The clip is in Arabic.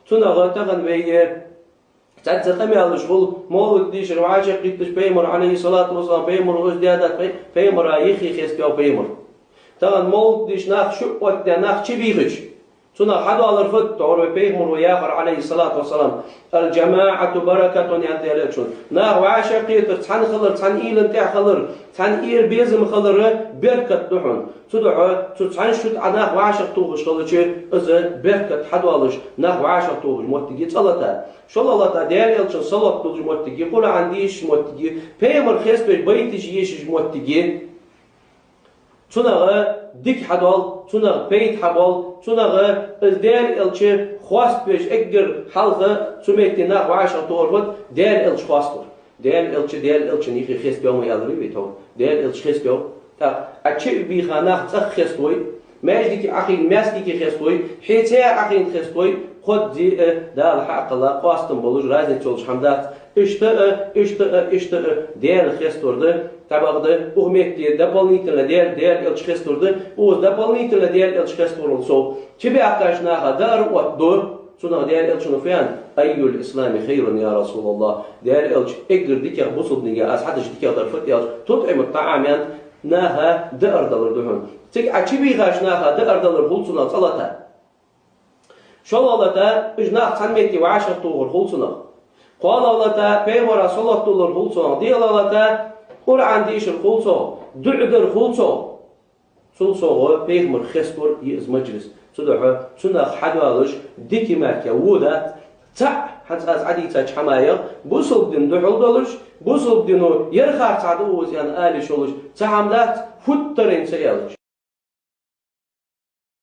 تنغ تغن ويه تعتقم على الشغل مولد ديش وعاشق قدش بيمر عليه الصلاة والسلام بيمر وزدادات بيمر يخي خيستيو بيمر تغن مولد ديش ناخ شقوة ناخ شبيخش تنا حدو على الفت تعور بيمر وياخر عليه الصلاة والسلام الجماعة بركة يعني لكشون ناخ وعاشق قدش تحن خلر تحن إيل انتع خلر تحن إيل بيزم خلر بركة دحون تدعو تحن شد ناخ وعاشق توغش خلر شيء إذا بركة حدو علىش ناخ وعاشق توغش موتجي تصلتا شو الله تعالى يلشن صلاة توغش موتجي قول عنديش موتجي بيمر خيس بيتش يش موتجي تناغ ديك حدال تناغ بيت حبال تناغ الدار الشيء خواست بيش اقدر حلقة سميتي ناخ وعاشق توغش دار الش خواستر دار الش نيخي خيس بيوم يالري بيتو دار الش خيس بيوم أشيء بيخاناخ تخ خيستوي ما يجديك أخي ماسكي خيستوي حيتها أخي خيستوي خد دي ده الحق الله قاستم بلوج رازن تولش حمدات اشتا ديال خيستور ده تبعده أهمية دي дополнительно ديال الش خيستور ده وز дополнительно ديال الش خيستور also تبي أكاشناها دار وقدور سنة ديال الش نفيان أي الإسلام خير يا رسول الله ديال الش اقدر ديك بصد نيجا أسحدش ديك ضرفت يا تطعم الطعام يعني ناها دار دلر دهون تك أشبي غاش ناها دار دلر بولسنا صلاة شو الله تا إجناح تنميتي وعشر طور بولسنا قال الله تا بيمر صلاة دلر بولسنا دي الله تا قرآن ديش الخلصة دعدر خلصة صلصة بيمر خسكر يز مجلس صدقه سنة حدوالش ديكي ماركا ودا تع حتى از عدي تاج حماية بوصل دين دحول دلش بوصل دينو يرخار تعدوز يعني آلي شولش تعملات فترين سيالش